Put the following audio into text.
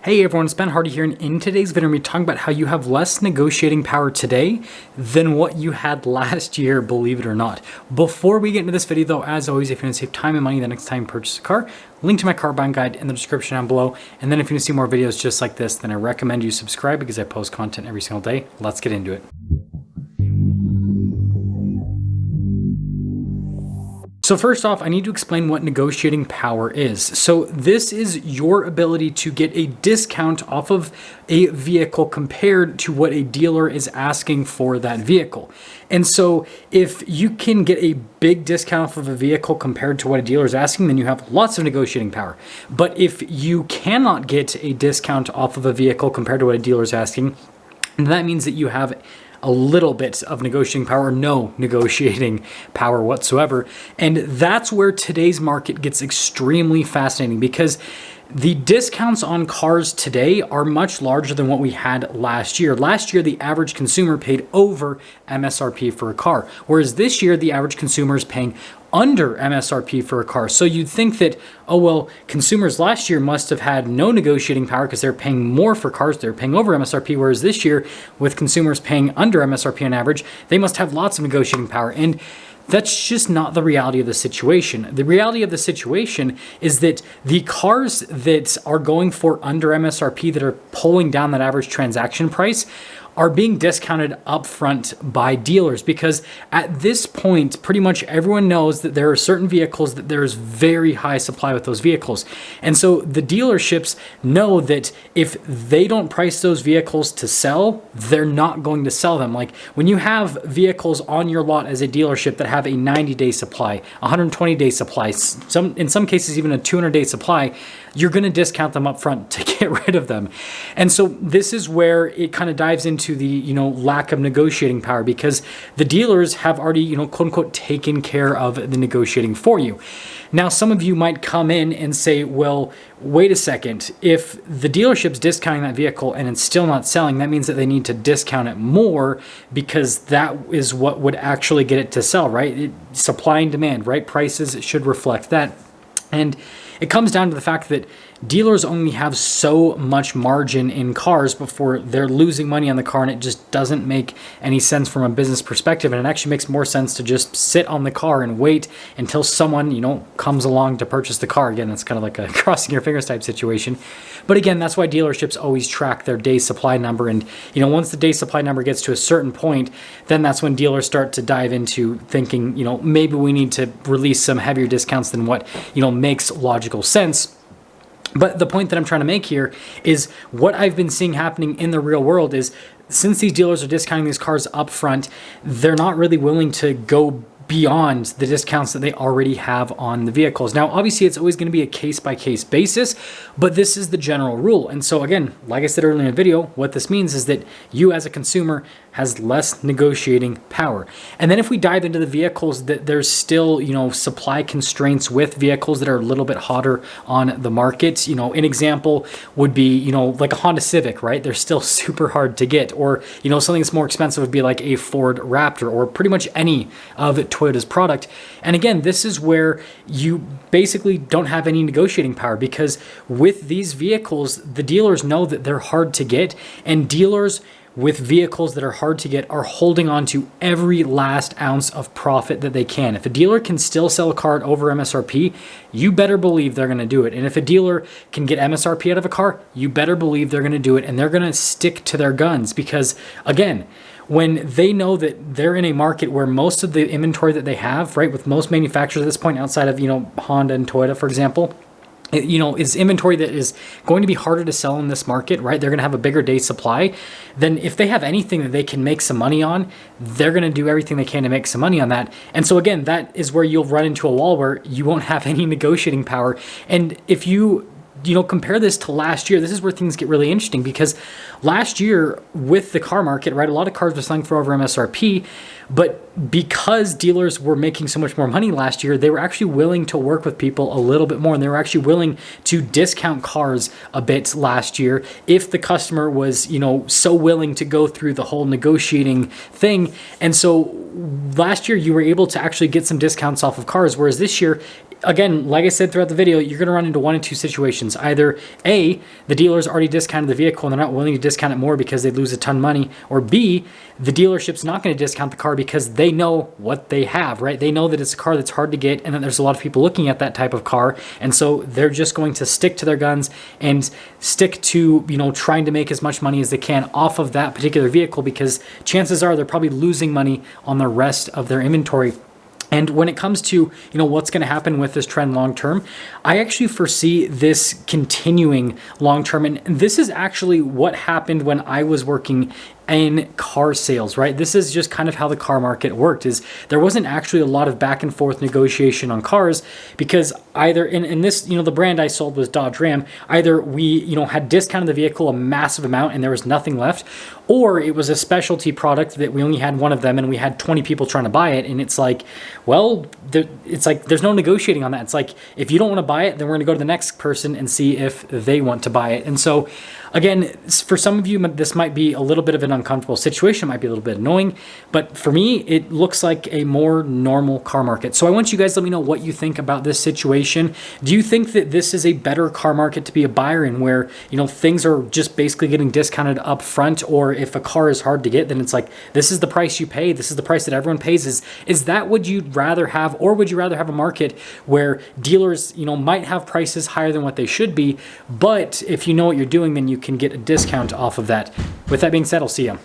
Hey everyone, it's Ben Hardy here, and in today's video, we're talking about how you have less negotiating power today than what you had last year, believe it or not. Before we get into this video though, as always, if you want to save time and money the next time you purchase a car, link to my car buying guide in the description down below. And then if you want to see more videos just like this, then I recommend you subscribe because I post content every single day. Let's get into it. So first off, I need to explain what negotiating power is. So this is your ability to get a discount off of a vehicle compared to what a dealer is asking for that vehicle. And so if you can get a big discount off of a vehicle compared to what a dealer is asking, then you have lots of negotiating power. But if you cannot get a discount off of a vehicle compared to what a dealer is asking, that means that you have a little bit of negotiating power, or no negotiating power whatsoever. And that's where today's market gets extremely fascinating, because the discounts on cars today are much larger than what we had last year. Last year, the average consumer paid over MSRP for a car, whereas this year, the average consumer is paying under MSRP for a car. So you'd think that, oh, well, consumers last year must have had no negotiating power because they're paying more for cars. They're paying over MSRP, whereas this year, with consumers paying under MSRP on average, they must have lots of negotiating power. And that's just not the reality of the situation. The reality of the situation is that the cars that are going for under MSRP, that are pulling down that average transaction price, are being discounted upfront by dealers, because at this point, pretty much everyone knows that there are certain vehicles that there's very high supply with those vehicles. And so the dealerships know that if they don't price those vehicles to sell, they're not going to sell them. Like when you have vehicles on your lot as a dealership that have a 90-day supply, 120-day supply, in some cases even a 200-day supply, you're going to discount them up front to get rid of them. And so this is where it kind of dives into the, lack of negotiating power, because the dealers have already, quote unquote, taken care of the negotiating for you. Now, some of you might come in and say, well, wait a second, if the dealership's discounting that vehicle and it's still not selling, that means that they need to discount it more, because that is what would actually get it to sell, right? Supply and demand, right? Prices should reflect that. And it comes down to the fact that dealers only have so much margin in cars before they're losing money on the car, and it just doesn't make any sense from a business perspective. And it actually makes more sense to just sit on the car and wait until someone, comes along to purchase the car. Again, that's kind of like a crossing your fingers type situation. But again, that's why dealerships always track their day supply number. And, once the day supply number gets to a certain point, then that's when dealers start to dive into thinking, maybe we need to release some heavier discounts than what, makes logical sense. But the point that I'm trying to make here is what I've been seeing happening in the real world is, since these dealers are discounting these cars up front, they're not really willing to go beyond the discounts that they already have on the vehicles. Now, obviously, it's always going to be a case-by-case basis, but this is the general rule. And so again, like I said earlier in the video, what this means is that you as a consumer has less negotiating power. And then if we dive into the vehicles that there's still, supply constraints with, vehicles that are a little bit hotter on the market, an example would be, like a Honda Civic, right? They're still super hard to get. Or, something that's more expensive would be like a Ford Raptor, or pretty much any of Toyota's product. And again, this is where you basically don't have any negotiating power, because with these vehicles, the dealers know that they're hard to get, and dealers with vehicles that are hard to get are holding on to every last ounce of profit that they can. If a dealer can still sell a car at over MSRP, you better believe they're going to do it. And if a dealer can get MSRP out of a car, you better believe they're going to do it, and they're going to stick to their guns, because again, when they know that they're in a market where most of the inventory that they have, right, with most manufacturers at this point outside of, Honda and Toyota, for example, is inventory that is going to be harder to sell in this market, right? They're going to have a bigger day supply. Then if they have anything that they can make some money on, they're going to do everything they can to make some money on that. And so again, that is where you'll run into a wall where you won't have any negotiating power. And if you compare this to last year, this is where things get really interesting, because last year with the car market, right, a lot of cars were selling for over MSRP, but because dealers were making so much more money last year, they were actually willing to work with people a little bit more, and they were actually willing to discount cars a bit last year if the customer was, so willing to go through the whole negotiating thing. And so last year you were able to actually get some discounts off of cars, whereas this year again, like I said throughout the video, you're going to run into one of two situations. Either A, the dealer's already discounted the vehicle and they're not willing to discount it more because they lose a ton of money, or B, the dealership's not going to discount the car because they know what they have, right? They know that it's a car that's hard to get and that there's a lot of people looking at that type of car, and so they're just going to stick to their guns and stick to, you know, trying to make as much money as they can off of that particular vehicle, because chances are they're probably losing money on the rest of their inventory. And when it comes to, you know, what's going to happen with this trend long term, I actually foresee this continuing long term. And this is actually what happened when I was working in car sales, right? This is just kind of how the car market worked, is there wasn't actually a lot of back and forth negotiation on cars, because either in this, you know, the brand I sold was Dodge Ram, either we, you know, had discounted the vehicle a massive amount and there was nothing left, or it was a specialty product that we only had one of them and we had 20 people trying to buy it. And it's like, well, it's like there's no negotiating on that. It's like, if you don't want to buy it, then we're going to go to the next person and see if they want to buy it. And so again, for some of you, this might be a little bit of an uncomfortable situation, might be a little bit annoying, but for me, it looks like a more normal car market. So I want you guys to let me know what you think about this situation. Do you think that this is a better car market to be a buyer in, where, you know, things are just basically getting discounted up front, or if a car is hard to get, then it's like, this is the price you pay, this is the price that everyone pays? Is that what you'd rather have, or would you rather have a market where dealers, you know, might have prices higher than what they should be, but if you know what you're doing, then you can get a discount off of that? With that being said, I'll see you.